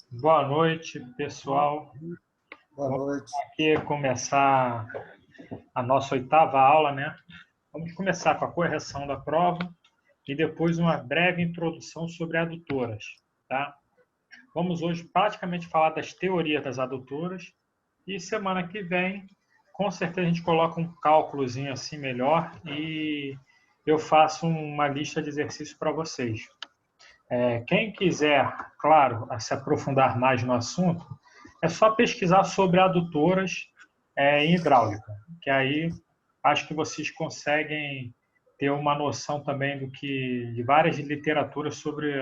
Boa noite, pessoal. Boa Vamos noite. aqui começar a nossa oitava aula, né? Vamos começar com a correção da prova e depois uma breve introdução sobre adutoras, tá? Vamos hoje praticamente falar das teorias das adutoras e semana que vem, com certeza a gente coloca um cálculozinho assim melhor e eu faço uma lista de exercícios para vocês. Quem quiser, claro, se aprofundar mais no assunto, é só pesquisar sobre adutoras em hidráulica, que aí acho que vocês conseguem ter uma noção também de várias literaturas sobre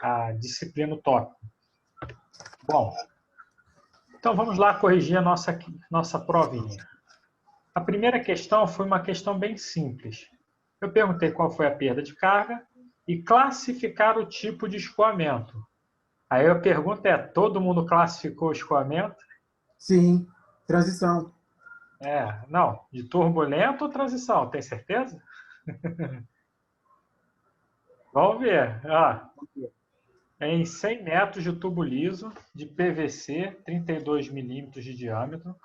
a disciplina tópica. Bom, então vamos lá corrigir a nossa provinha. A primeira questão foi uma questão bem simples. Eu perguntei qual foi a perda de carga e classificar o tipo de escoamento. Aí a pergunta é, todo mundo classificou o escoamento? Sim, transição. Não, de turbulento ou transição, tem certeza? Vamos ver. Em 100 metros de tubo liso, de PVC, 32 milímetros de diâmetro,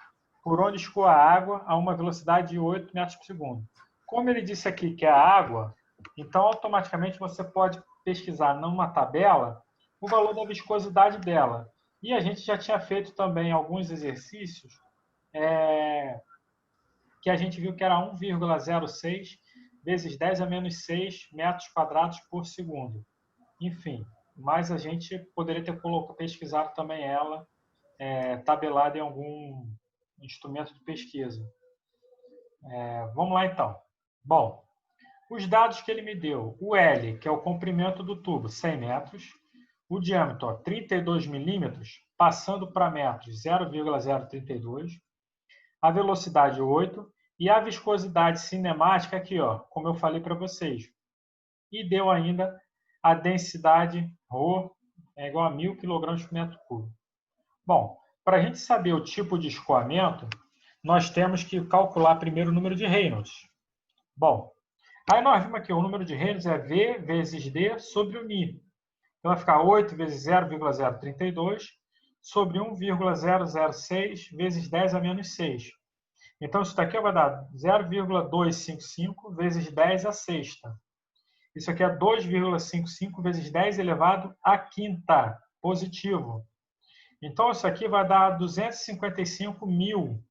por onde escoa a água a uma velocidade de 8 metros por segundo. Como ele disse aqui que é a água, então automaticamente você pode pesquisar numa tabela o valor da viscosidade dela. E a gente já tinha feito também alguns exercícios que a gente viu que era 1,06 vezes 10 a menos 6 metros quadrados por segundo. Enfim, mas a gente poderia ter pesquisado também ela tabelada em algum instrumento de pesquisa. Vamos lá, então. Bom, os dados que ele me deu. O L, que é o comprimento do tubo, 100 metros. O diâmetro, 32 milímetros, passando para metros, 0,032. A velocidade, 8. E a viscosidade cinemática, aqui, como eu falei para vocês. E deu ainda a densidade ρ é igual a 1.000 kg por metro cúbico. Bom, para a gente saber o tipo de escoamento, nós temos que calcular primeiro o número de Reynolds. Bom, aí nós vimos aqui, o número de Reynolds é V vezes D sobre o μ. Então vai ficar 8 vezes 0,032 sobre 1,006 vezes 10 a menos 6. Então isso daqui vai dar 0,255 vezes 10 a sexta. Isso aqui é 2,55 vezes 10 elevado à quinta, positivo. Então, isso aqui vai dar 255 mil.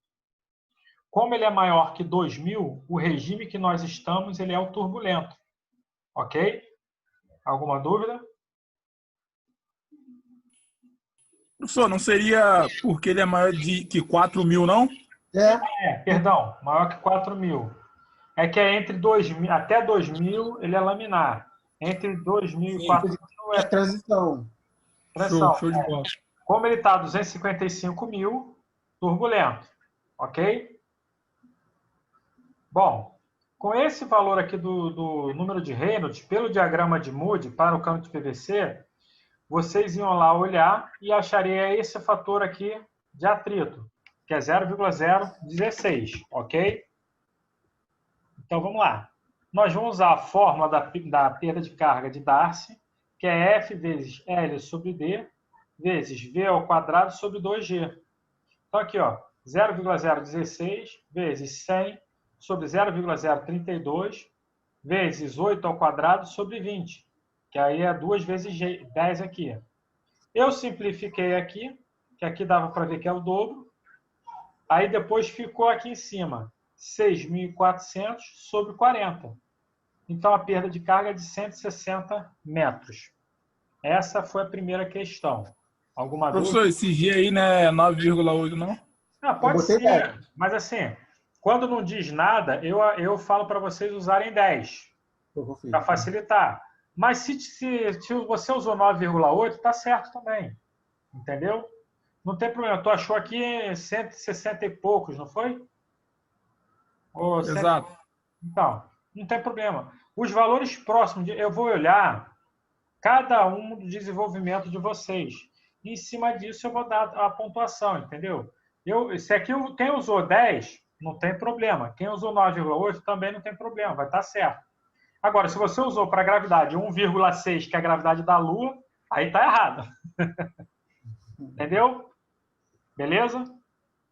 Como ele é maior que 2.000, o regime que nós estamos ele é o turbulento. Ok? Alguma dúvida? Professor, não seria porque ele é maior que 4.000, não? Perdão, maior que 4.000. É que é entre 2.000, até 2.000 ele é laminar. Entre 2.000 e 4.000 É transição. pressão. Show de bola. Como ele está a 255 mil, turbulento. Ok? Bom, com esse valor aqui do número de Reynolds, pelo diagrama de Moody para o campo de PVC, vocês iam lá olhar e achariam esse fator aqui de atrito, que é 0,016, ok? Então, vamos lá. Nós vamos usar a fórmula da perda de carga de Darcy, que é F vezes L sobre D, vezes V ao quadrado sobre 2G. Então, aqui, 0,016 vezes 100 sobre 0,032 vezes 8 ao quadrado sobre 20, que aí é 2 vezes 10 aqui. Eu simplifiquei aqui, que aqui dava para ver que é o dobro. Aí depois ficou aqui em cima, 6.400 sobre 40. Então, a perda de carga é de 160 metros. Essa foi a primeira questão. Alguma Professor, dúvida? esse G aí não é 9,8, não? Pode ser, mas assim, quando não diz nada, eu falo para vocês usarem 10, para facilitar. Mas se você usou 9,8, está certo também. Entendeu? Não tem problema. Tu achou aqui 160 e poucos, não foi? Exato. Então, não tem problema. Os valores próximos, eu vou olhar cada um do desenvolvimento de vocês. E em cima disso eu vou dar a pontuação, entendeu? Se aqui quem usou 10, não tem problema. Quem usou 9,8 também não tem problema, vai estar certo. Agora, se você usou para a gravidade 1,6, que é a gravidade da Lua, Aí tá errado. Entendeu? Beleza?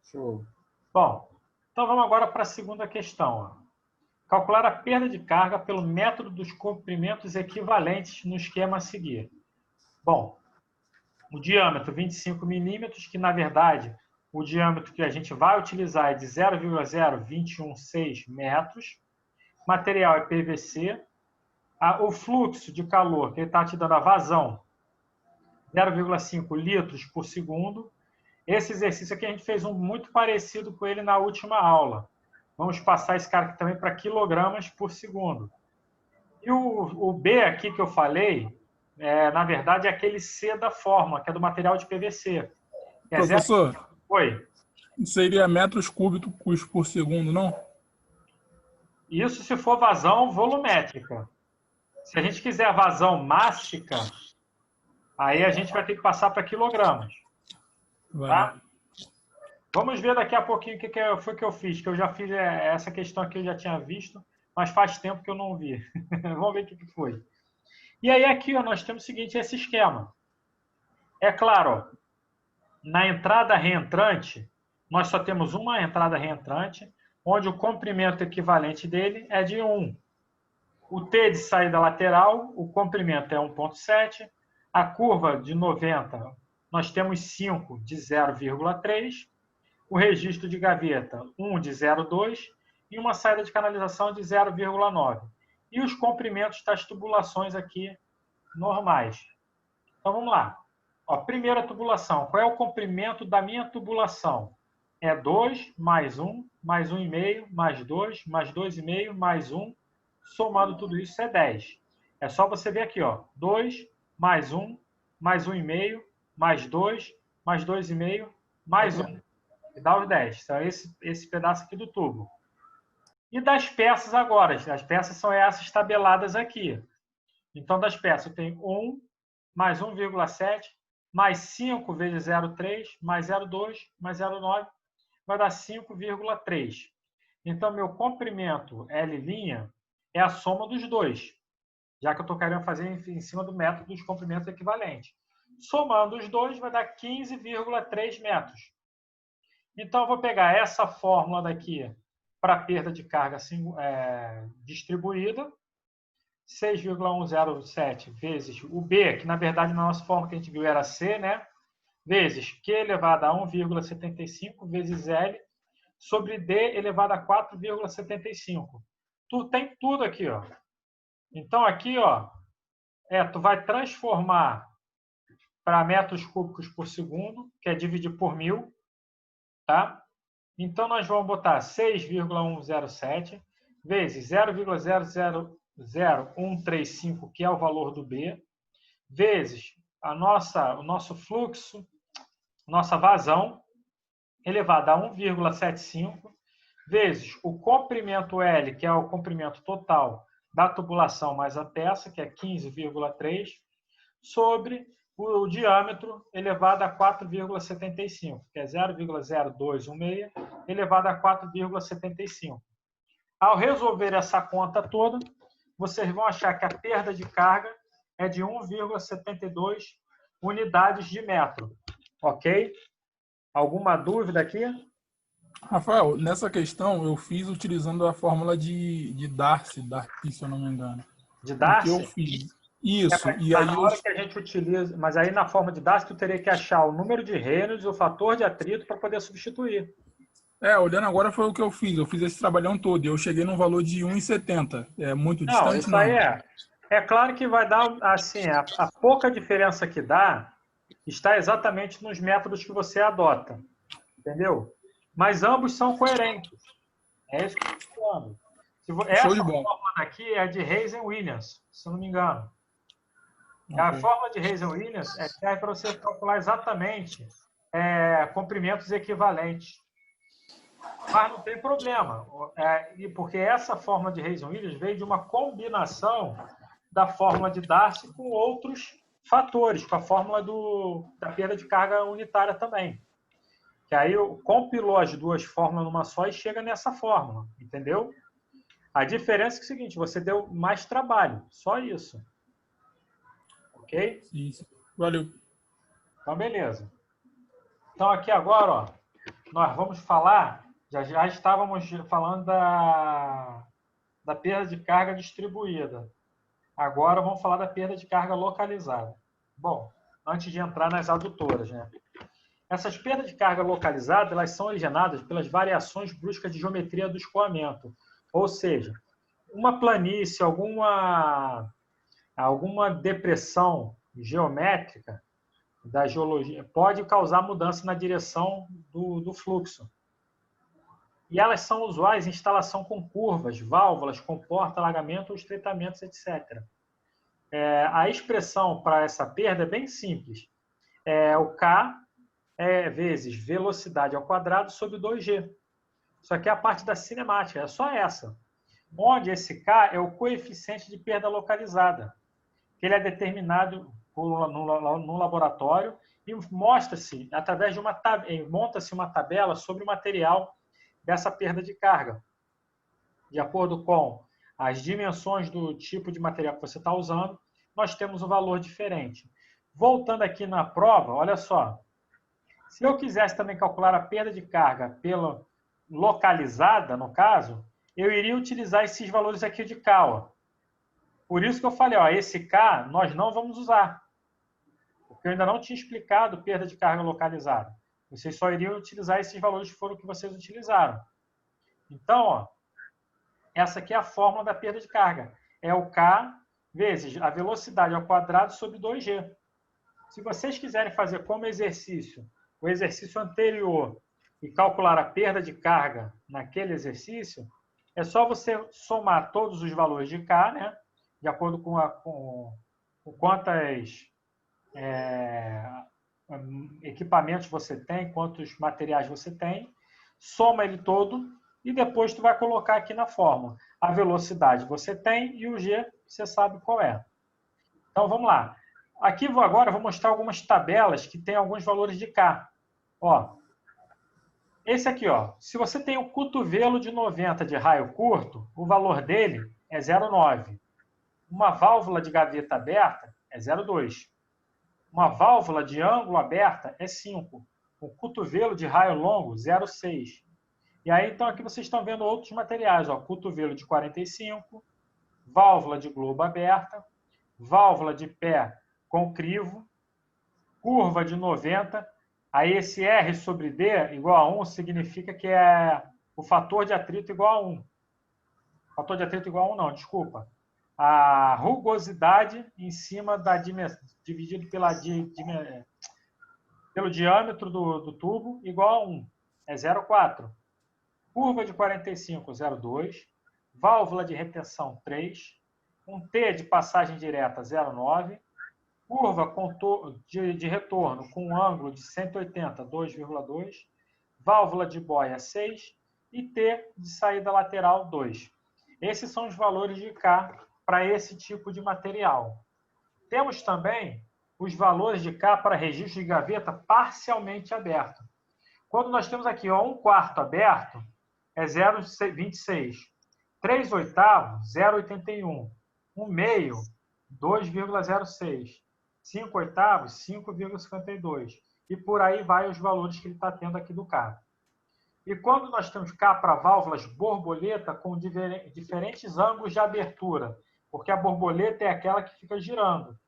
Show. Bom, então vamos agora para a segunda questão. Ó. Calcular a perda de carga pelo método dos comprimentos equivalentes no esquema a seguir. Bom, o diâmetro 25 milímetros, que na verdade o diâmetro que a gente vai utilizar é de 0,0216 metros. Material é PVC. O fluxo de calor que ele está te dando a vazão, 0,5 litros por segundo. Esse exercício aqui a gente fez um muito parecido com ele na última aula. Vamos passar esse cara aqui também para quilogramas por segundo. E o B aqui que eu falei, na verdade, é aquele C da fórmula, que é do material de PVC. Que é Professor, Oi. seria metros cúbicos por segundo, não? Isso se for vazão volumétrica. Se a gente quiser vazão mássica, aí a gente vai ter que passar para quilogramas. Tá? Vamos ver daqui a pouquinho o que foi que eu fiz, que eu já fiz essa questão aqui, eu já tinha visto, mas faz tempo que eu não vi. Vamos ver o que foi. E aí aqui ó, nós temos o seguinte, esse esquema. É claro, ó, na entrada reentrante, nós só temos uma entrada reentrante, onde o comprimento equivalente dele é de 1. O T de saída lateral, o comprimento é 1,7. A curva de 90, nós temos 5 de 0,3. O registro de gaveta, 1 de 0,2. E uma saída de canalização de 0,9. E os comprimentos das tubulações aqui normais. Então, vamos lá. Ó, primeira tubulação. Qual é o comprimento da minha tubulação? É 2 mais 1, mais 1,5, mais 2, mais 2,5, mais 1. Somando tudo isso é 10. É só você ver aqui, ó, 2 mais 1, mais 1,5, mais 2, mais 2,5, mais 1. E dá os 10. Então, esse pedaço aqui do tubo. E das peças agora. As peças são essas tabeladas aqui. Então, das peças, eu tenho 1 mais 1,7, mais 5 vezes 0,3, mais 0,2, mais 0,9, vai dar 5,3. Então, meu comprimento L' é a soma dos dois, já que eu estou querendo fazer em cima do método dos comprimentos equivalentes. Somando os dois, vai dar 15,3 metros. Então, eu vou pegar essa fórmula daqui para perda de carga distribuída, 6,107 vezes o B, que na verdade na nossa fórmula que a gente viu era C, né? Vezes Q elevado a 1,75 vezes L sobre D elevado a 4,75. Tu tem tudo aqui, ó. Então aqui, ó, tu vai transformar para metros cúbicos por segundo, que é dividir por 1000, tá? Então nós vamos botar 6,107 vezes 0,00135, que é o valor do B, vezes o nosso fluxo, nossa vazão, elevado a 1,75, vezes o comprimento L, que é o comprimento total da tubulação mais a peça, que é 15,3, sobre o diâmetro elevado a 4,75, que é 0,0216 elevado a 4,75. Ao resolver essa conta toda, vocês vão achar que a perda de carga é de 1,72 unidades de metro. Ok? Alguma dúvida aqui? Rafael, nessa questão eu fiz utilizando a fórmula de Darcy, se eu não me engano. De O que Darcy? eu fiz? Isso, e Mas aí na hora que a gente utiliza, mas aí na forma de Darcy, tu teria que achar o número de Reynolds e o fator de atrito para poder substituir. Olhando agora foi o que eu fiz. Eu fiz esse trabalhão todo e eu cheguei num valor de 1,70. É muito Não, distante, isso não? aí é claro que vai dar, assim, a pouca diferença que dá está exatamente nos métodos que você adota, entendeu? Mas ambos são coerentes. É isso que eu estou falando. Show Essa de bola. fórmula daqui é de Reis e Williams, se eu não me engano. A Ok. fórmula de Reis e Williams serve para você calcular exatamente comprimentos equivalentes. Mas não tem problema, porque essa fórmula de Reis e Williams veio de uma combinação da fórmula de Darcy com outros fatores, com a fórmula da perda de carga unitária também. Que aí compilou as duas fórmulas numa só e chega nessa fórmula, entendeu? A diferença é o seguinte, você deu mais trabalho, só isso. Ok? Isso. Valeu. Então, beleza. Então, aqui agora, ó, nós vamos falar, já estávamos falando da perda de carga distribuída. Agora vamos falar da perda de carga localizada. Bom, antes de entrar nas adutoras, né? Essas perdas de carga localizada, elas são originadas pelas variações bruscas de geometria do escoamento. Ou seja, uma planície, alguma depressão geométrica da geologia pode causar mudança na direção do fluxo. E elas são usuais em instalação com curvas, válvulas, comporta, alagamento ou estreitamentos, etc. A expressão para essa perda é bem simples. O K vezes velocidade ao quadrado sobre 2G. Isso aqui é a parte da cinemática, é só essa. Onde esse K é o coeficiente de perda localizada, que ele é determinado no laboratório e mostra-se através de monta-se uma tabela sobre o material dessa perda de carga, de acordo com as dimensões do tipo de material que você está usando, nós temos um valor diferente. Voltando aqui na prova, olha só, se eu quisesse também calcular a perda de carga pela localizada, no caso, eu iria utilizar esses valores aqui de K. Ó. Por isso que eu falei, ó, esse K nós não vamos usar. Porque eu ainda não tinha explicado perda de carga localizada. Vocês só iriam utilizar esses valores que foram que vocês utilizaram. Então, ó, essa aqui é a fórmula da perda de carga. É o K vezes a velocidade ao quadrado sobre 2G. Se vocês quiserem fazer como exercício, o exercício anterior, e calcular a perda de carga naquele exercício, é só você somar todos os valores de K, né? De acordo com quantos equipamentos você tem, quantos materiais você tem, soma ele todo e depois tu vai colocar aqui na fórmula. A velocidade você tem e o G você sabe qual é. Então, vamos lá. Aqui agora vou mostrar algumas tabelas que tem alguns valores de K. Ó, esse aqui, ó, se você tem um cotovelo de 90 de raio curto, o valor dele é 0,9. Uma válvula de gaveta aberta é 0,2. Uma válvula de ângulo aberta é 5. Um cotovelo de raio longo, 0,6. E aí, então, aqui vocês estão vendo outros materiais. Ó, cotovelo de 45, válvula de globo aberta, válvula de pé com crivo, curva de 90. Aí, esse R sobre D igual a 1 significa que é o fator de atrito igual a 1. Fator de atrito igual a 1 não, desculpa. A rugosidade em cima da dimensão, dividido pelo diâmetro do tubo, igual a 1. É 0,4. Curva de 45, 0,2. Válvula de retenção, 3. Um T de passagem direta, 0,9. Curva de retorno com ângulo de 180, 2,2. Válvula de boia, 6. E T de saída lateral, 2. Esses são os valores de K para esse tipo de material. Temos também os valores de K para registro de gaveta parcialmente aberto. Quando nós temos aqui ó, 1/4 aberto, é 0,26. 3/8, 0,81. 1/2, 2,06. 5/8, 5,52. E por aí vai os valores que ele está tendo aqui do K. E quando nós temos K para válvulas borboleta com diferentes ângulos de abertura, porque a borboleta é aquela que fica girando.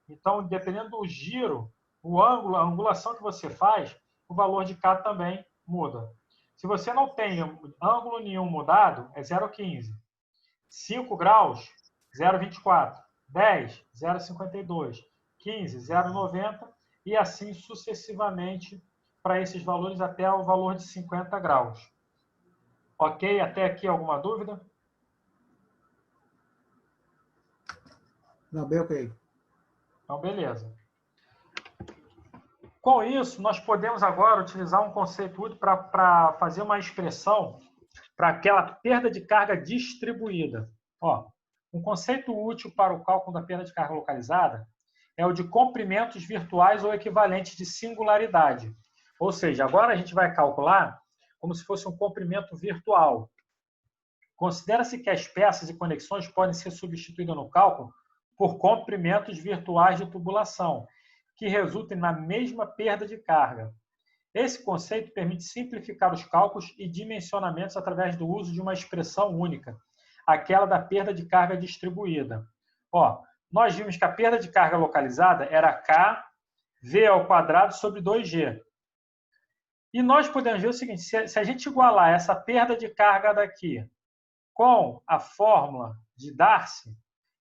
Então, dependendo do giro, o ângulo, a angulação que você faz, o valor de K também muda. Se você não tem ângulo nenhum mudado, é 0,15. 5 graus, 0,24. 10, 0,52. 15, 0,90. E assim sucessivamente para esses valores até o valor de 50 graus. Ok? Até aqui alguma dúvida? Não, bem ok. Então, beleza. Com isso, nós podemos agora utilizar um conceito útil para fazer uma expressão para aquela perda de carga distribuída. Ó, um conceito útil para o cálculo da perda de carga localizada é o de comprimentos virtuais ou equivalentes de singularidade. Ou seja, agora a gente vai calcular como se fosse um comprimento virtual. Considera-se que as peças e conexões podem ser substituídas no cálculo por comprimentos virtuais de tubulação. que resultem na mesma perda de carga. Esse conceito permite simplificar os cálculos e dimensionamentos através do uso de uma expressão única, aquela da perda de carga distribuída. Ó, nós vimos que a perda de carga localizada era kV² sobre 2G. E nós podemos ver o seguinte, se a gente igualar essa perda de carga daqui com a fórmula de Darcy,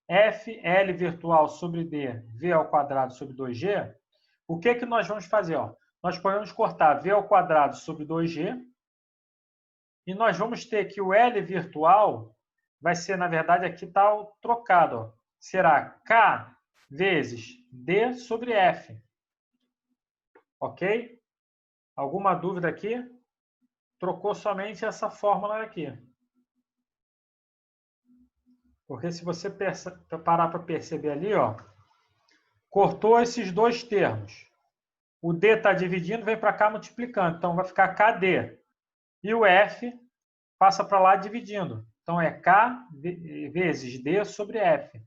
FL virtual sobre D, V² sobre 2G, o que que nós vamos fazer? Ó? Nós podemos cortar V² sobre 2G e nós vamos ter que o L virtual vai ser, na verdade, aqui está trocado. Ó. Será K vezes D sobre F. Ok? Alguma dúvida aqui? Trocou somente essa fórmula aqui. Porque se você parar para perceber ali, ó, cortou esses dois termos. O D está dividindo, vem para cá multiplicando. Então, vai ficar KD. E o F passa para lá dividindo. Então, é K vezes D sobre F.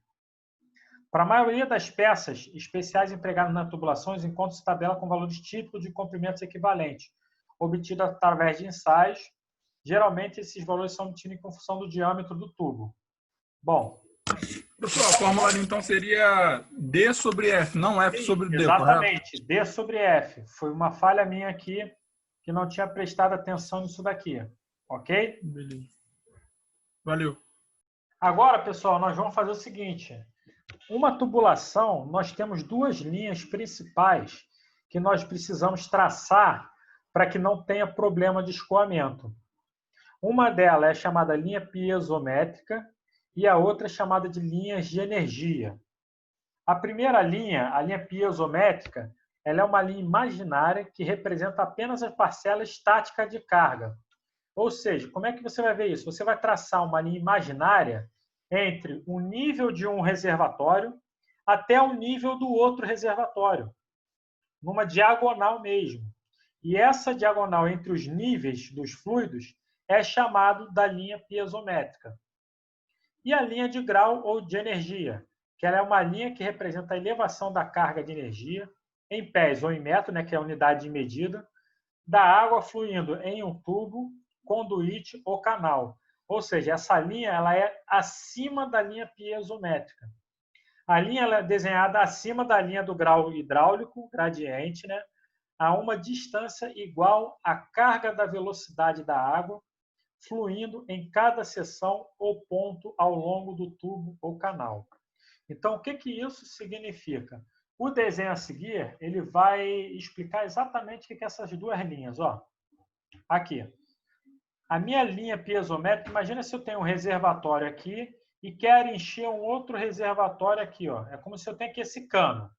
Para a maioria das peças especiais empregadas nas tubulações, encontra-se tabela com valores típicos de comprimentos equivalentes, obtido através de ensaios. Geralmente, esses valores são obtidos em função do diâmetro do tubo. Bom. Pessoal, a fórmula ali, então, seria D sobre F, não F sobre D, exatamente, correto? D sobre F. Foi uma falha minha aqui, que não tinha prestado atenção nisso daqui. Ok? Beleza. Valeu. Agora, pessoal, nós vamos fazer o seguinte. Uma tubulação, nós temos duas linhas principais que nós precisamos traçar para que não tenha problema de escoamento. Uma delas é chamada linha piezométrica e a outra é chamada de linhas de energia. A primeira linha, a linha piezométrica, ela é uma linha imaginária que representa apenas a parcela estática de carga. Ou seja, como é que você vai ver isso? Você vai traçar uma linha imaginária entre o nível de um reservatório até o nível do outro reservatório, numa diagonal mesmo. E essa diagonal entre os níveis dos fluidos é chamado da linha piezométrica. E a linha de grau ou de energia, que ela é uma linha que representa a elevação da carga de energia em pés ou em metro, né, que é a unidade de medida, da água fluindo em um tubo, conduíte ou canal. Ou seja, essa linha ela é acima da linha piezométrica. A linha ela é desenhada acima da linha do grau hidráulico, gradiente, né, a uma distância igual à carga da velocidade da água fluindo em cada seção ou ponto ao longo do tubo ou canal. Então, o que isso significa? O desenho a seguir, ele vai explicar exatamente o que é essas duas linhas. Ó. Aqui. A minha linha piezométrica, imagina se eu tenho um reservatório aqui e quero encher um outro reservatório aqui. Ó. É como se eu tenho aqui esse cano.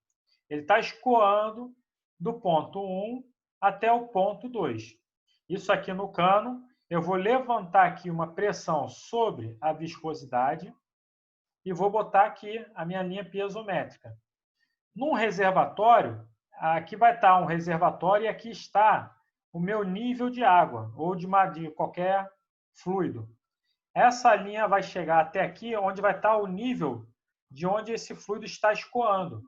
Ele está escoando do ponto 1 até o ponto 2. Isso aqui no cano, eu vou levantar aqui uma pressão sobre a viscosidade e vou botar aqui a minha linha piezométrica. Num reservatório, aqui vai estar um reservatório e aqui está o meu nível de água ou de qualquer fluido. Essa linha vai chegar até aqui, onde vai estar o nível de onde esse fluido está escoando.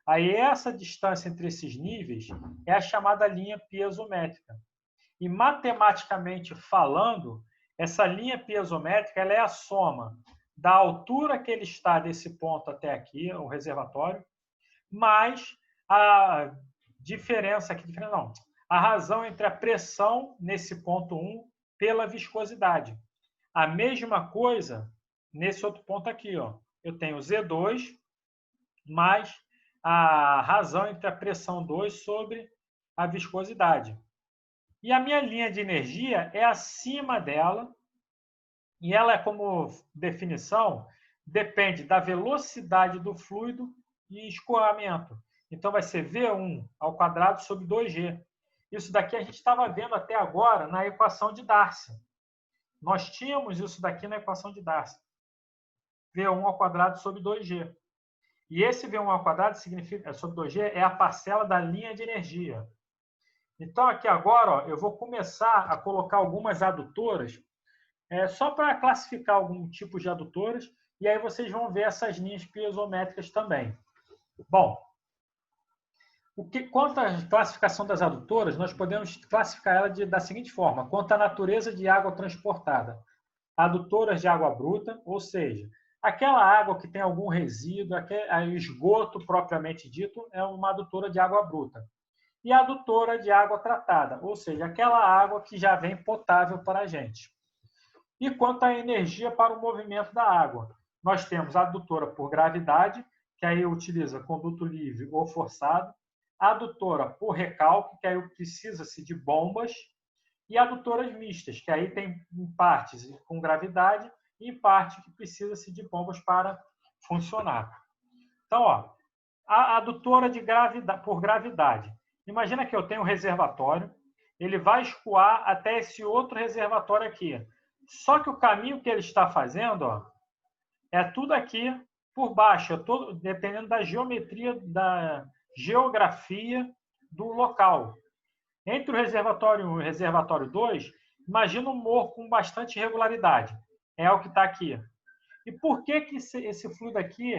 Aí essa distância entre esses níveis é a chamada linha piezométrica. E matematicamente falando, essa linha piezométrica ela é a soma da altura que ele está desse ponto até aqui, o reservatório, mais a diferença aqui, não, a razão entre a pressão nesse ponto 1 pela viscosidade. A mesma coisa nesse outro ponto aqui, ó. Eu tenho Z2 mais a razão entre a pressão 2 sobre a viscosidade. E a minha linha de energia é acima dela, e ela, como definição, depende da velocidade do fluido e escoamento. Então, vai ser V1 ao quadrado sobre 2G. Isso daqui a gente estava vendo até agora na equação de Darcy. Nós tínhamos isso daqui na equação de Darcy. V1 ao quadrado sobre 2G. E esse V1 ao quadrado significa, sobre 2G é a parcela da linha de energia. Então, aqui agora, ó, eu vou começar a colocar algumas adutoras, só para classificar algum tipo de adutoras, e aí vocês vão ver essas linhas piezométricas também. Bom, Quanto à classificação das adutoras, nós podemos classificar ela da seguinte forma: quanto à natureza de água transportada. Adutoras de água bruta, ou seja, aquela água que tem algum resíduo, aquele esgoto propriamente dito, é uma adutora de água bruta. E a adutora de água tratada, ou seja, aquela água que já vem potável para a gente. E quanto à energia para o movimento da água, nós temos a adutora por gravidade, que aí utiliza conduto livre ou forçado, a adutora por recalque, que aí precisa-se de bombas, e adutoras mistas, que aí tem em partes com gravidade e em parte que precisa-se de bombas para funcionar. Então, ó, a adutora por gravidade. Imagina que eu tenho um reservatório, ele vai escoar até esse outro reservatório aqui. Só que o caminho que ele está fazendo, ó, é tudo aqui por baixo, dependendo da geometria, da geografia do local. Entre o reservatório 1 e o reservatório 2, imagina um morro com bastante regularidade. É o que está aqui. E por que esse fluido aqui,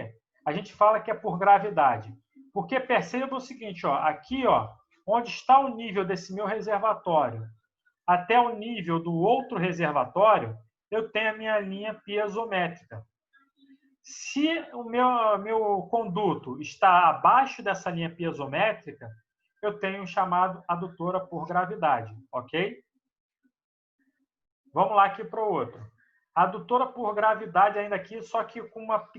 a gente fala que é por gravidade? Porque perceba o seguinte, ó, aqui, ó, onde está o nível desse meu reservatório, até o nível do outro reservatório, eu tenho a minha linha piezométrica. Se o meu conduto está abaixo dessa linha piezométrica, eu tenho um chamado adutora por gravidade, ok? Vamos lá aqui para o outro. Adutora por gravidade ainda aqui, só que com uma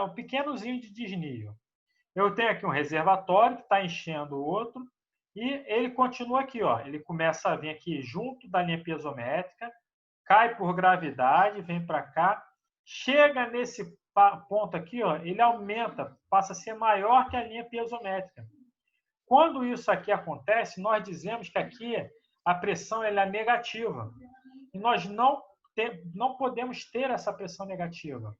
um pequenozinho de desnível. Eu tenho aqui um reservatório que está enchendo o outro e ele continua aqui, ó. Ele começa a vir aqui junto da linha piezométrica, cai por gravidade, vem para cá, chega nesse ponto aqui, ó, ele aumenta, passa a ser maior que a linha piezométrica. Quando isso aqui acontece, nós dizemos que aqui a pressão ela é negativa. E nós não podemos ter essa pressão negativa.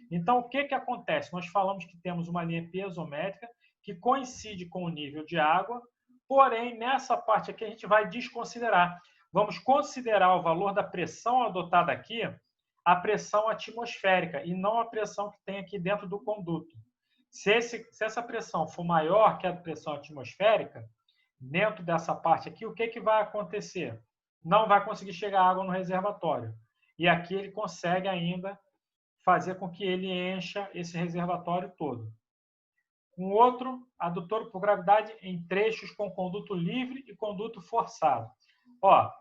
Então, o que acontece? Nós falamos que temos uma linha piezométrica que coincide com o nível de água, porém, nessa parte aqui a gente vai desconsiderar. Vamos considerar o valor da pressão adotada aqui, a pressão atmosférica, e não a pressão que tem aqui dentro do conduto. Se essa pressão for maior que a pressão atmosférica, dentro dessa parte aqui, o que vai acontecer? Não vai conseguir chegar água no reservatório. E aqui ele consegue ainda fazer com que ele encha esse reservatório todo. Um outro, adutor por gravidade em trechos com conduto livre e conduto forçado. Ó,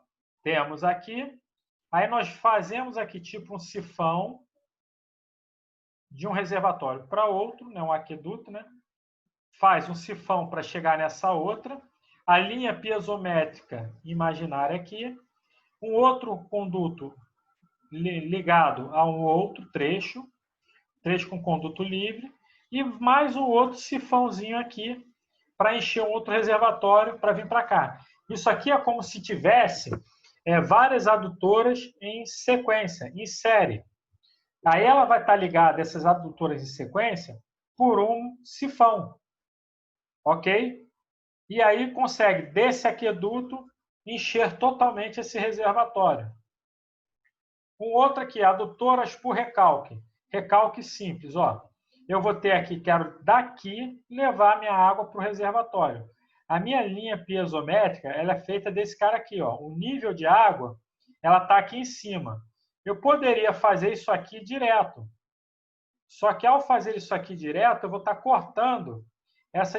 temos aqui, aí nós fazemos aqui tipo um sifão de um reservatório para outro, né, um aqueduto, né? Faz um sifão para chegar nessa outra, a linha piezométrica imaginária aqui, um outro conduto ligado a um outro trecho com conduto livre, e mais um outro sifãozinho aqui para encher um outro reservatório para vir para cá. Isso aqui é como se tivesse várias adutoras em sequência, em série. Aí ela vai estar ligada, essas adutoras em sequência, por um sifão. Ok? E aí consegue, desse aqueduto, encher totalmente esse reservatório. Um outro aqui, adutoras por recalque. Recalque simples, ó. Eu vou ter aqui, quero daqui levar minha água para o reservatório. A minha linha piezométrica, ela é feita desse cara aqui, ó. O nível de água, ela está aqui em cima. Eu poderia fazer isso aqui direto. Só que ao fazer isso aqui direto, eu vou estar cortando essa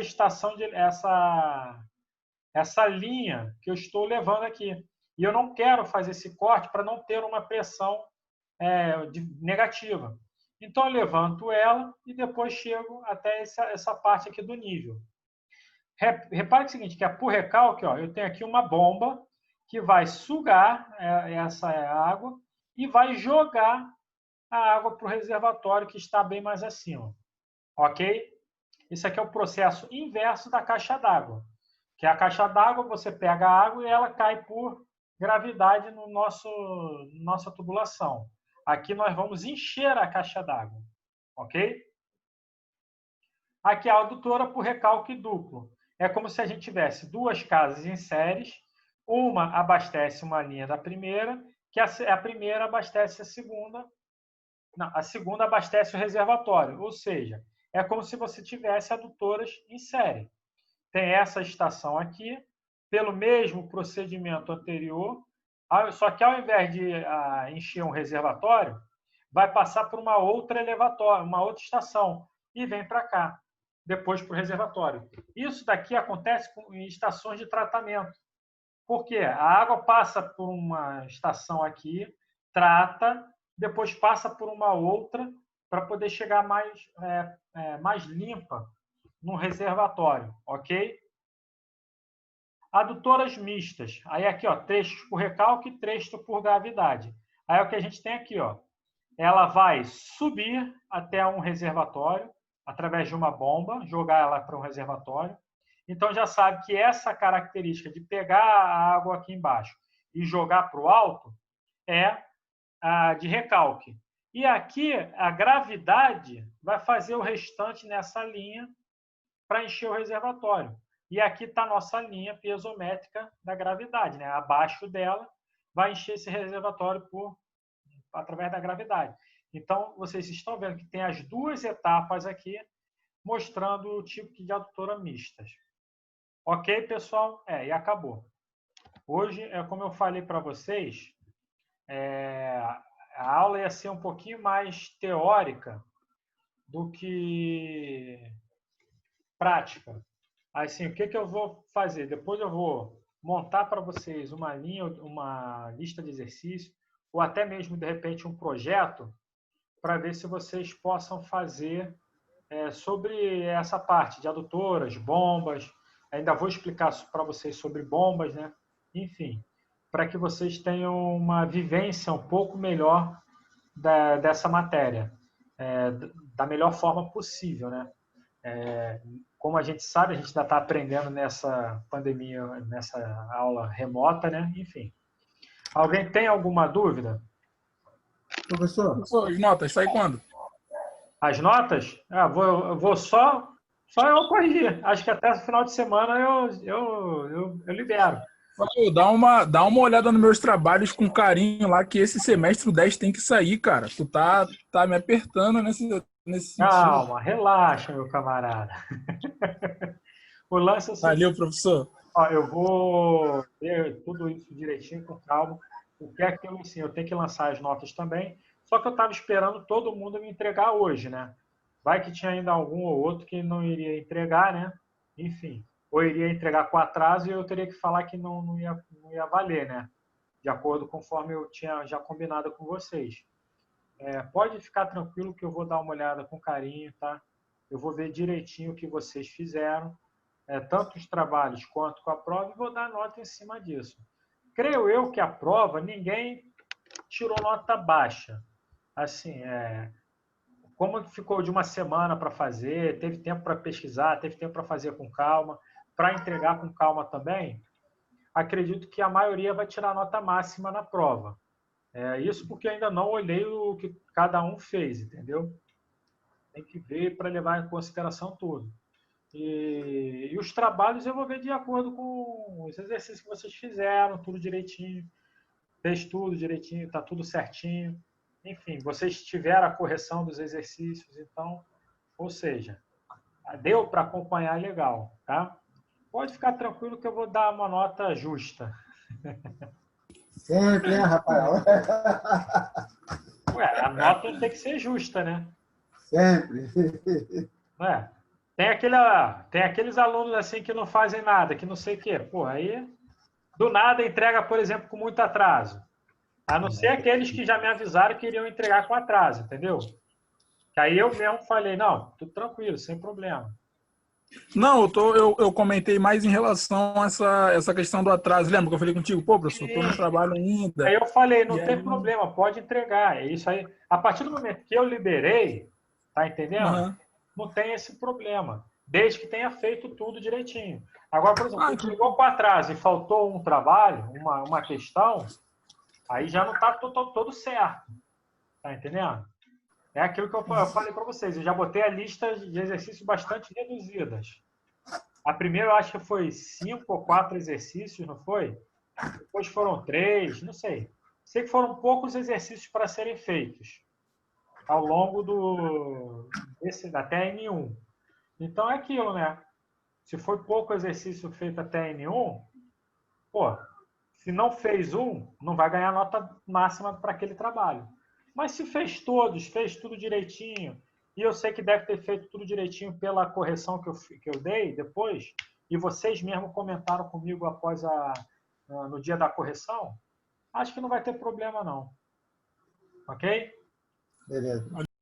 essa linha que eu estou levando aqui. E eu não quero fazer esse corte para não ter uma pressão negativa. Então, eu levanto ela e depois chego até essa parte aqui do nível. Repare o seguinte, que é por recalque, ó, eu tenho aqui uma bomba que vai sugar essa água e vai jogar a água para o reservatório que está bem mais acima. Ok? Isso aqui é o processo inverso da caixa d'água. Que a caixa d'água, você pega a água e ela cai por gravidade no nossa tubulação. Aqui nós vamos encher a caixa d'água, ok? Aqui a adutora por recalque duplo. É como se a gente tivesse duas casas em séries, uma abastece uma linha da primeira, que a primeira abastece a segunda, não, a segunda abastece o reservatório, ou seja, é como se você tivesse adutoras em série. tem essa estação aqui, pelo mesmo procedimento anterior, só que ao invés de encher um reservatório, vai passar por uma outra elevatória, uma outra estação, e vem para cá, depois para o reservatório. Isso daqui acontece em estações de tratamento. Por quê? A água passa por uma estação aqui, trata, depois passa por uma outra para poder chegar mais limpa no reservatório, ok? Adutoras mistas. Aí aqui, ó, trechos por recalque e trechos por gravidade. Aí o que a gente tem aqui, ó, ela vai subir até um reservatório através de uma bomba, jogar ela para um reservatório. Então já sabe que essa característica de pegar a água aqui embaixo e jogar para o alto é a de recalque. E aqui a gravidade vai fazer o restante nessa linha para encher o reservatório. E aqui está a nossa linha piezométrica da gravidade, né? Abaixo dela vai encher esse reservatório através da gravidade. Então, vocês estão vendo que tem as duas etapas aqui, mostrando o tipo de adutora mistas. Ok, pessoal? E acabou. Hoje, como eu falei para vocês, a aula ia ser um pouquinho mais teórica do que prática. Assim, o que eu vou fazer? Depois eu vou montar para vocês uma lista de exercícios, ou até mesmo, de repente, um projeto, para ver se vocês possam fazer sobre essa parte de adutoras, bombas. Ainda vou explicar para vocês sobre bombas, né? Enfim, para que vocês tenham uma vivência um pouco melhor dessa matéria, da melhor forma possível, né? Como a gente sabe, a gente ainda está aprendendo nessa pandemia, nessa aula remota, né? Enfim. Alguém tem alguma dúvida? Professor? As notas, sai quando? As notas? Vou só eu corrigir. Acho que até o final de semana eu libero. Dá uma olhada nos meus trabalhos com carinho lá, que esse semestre o 10 tem que sair, cara. Tu tá me apertando nesse sentido. Calma, relaxa, meu camarada. O lance é o seguinte, Valeu, professor. eu vou ver tudo isso direitinho, com calma. O que é que eu ensino? Eu tenho que lançar as notas também, só que eu estava esperando todo mundo me entregar hoje, né? Vai que tinha ainda algum ou outro que não iria entregar, né? Enfim, ou iria entregar com atraso e eu teria que falar que não ia valer, né? De acordo conforme eu tinha já combinado com vocês. Pode ficar tranquilo que eu vou dar uma olhada com carinho, tá? Eu vou ver direitinho o que vocês fizeram, tanto os trabalhos quanto com a prova, e vou dar nota em cima disso. Creio eu que a prova, ninguém tirou nota baixa. Assim, como ficou de uma semana para fazer, teve tempo para pesquisar, teve tempo para fazer com calma, para entregar com calma também, acredito que a maioria vai tirar nota máxima na prova. Isso porque ainda não olhei o que cada um fez, entendeu? Tem que ver para levar em consideração tudo. E os trabalhos eu vou ver de acordo com os exercícios que vocês fizeram, tudo direitinho, fez tudo direitinho, está tudo certinho. Enfim, vocês tiveram a correção dos exercícios, então, ou seja, deu para acompanhar legal, tá? Pode ficar tranquilo que eu vou dar uma nota justa. Sempre, né, Rafael? A nota tem que ser justa, né? Sempre. Não é? Tem aqueles alunos assim que não fazem nada, que não sei o quê. Pô, aí do nada entrega, por exemplo, com muito atraso. A não ser aqueles que já me avisaram que iriam entregar com atraso, entendeu? Que aí eu mesmo falei, não, tudo tranquilo, sem problema. Não, eu comentei mais em relação a essa questão do atraso. Lembra que eu falei contigo? Pô, professor, estou no trabalho ainda. Aí eu falei, não tem aí... problema, pode entregar. É isso aí. A partir do momento que eu liberei, tá entendendo? Uhum. Não tem esse problema, desde que tenha feito tudo direitinho. Agora, por exemplo, se chegou com atraso e faltou um trabalho, uma questão, aí já não está todo certo. Tá entendendo? É aquilo que eu falei para vocês. Eu já botei a lista de exercícios bastante reduzidas. A primeira eu acho que foi 5 ou 4 exercícios, não foi? Depois foram 3, não sei. Sei que foram poucos exercícios para serem feitos ao longo até N1. Então é aquilo, né? Se foi pouco exercício feito até N1, pô, se não fez um, não vai ganhar nota máxima para aquele trabalho. Mas se fez todos, fez tudo direitinho, e eu sei que deve ter feito tudo direitinho pela correção que eu dei depois, e vocês mesmo comentaram comigo após no dia da correção, acho que não vai ter problema não. Ok? Beleza.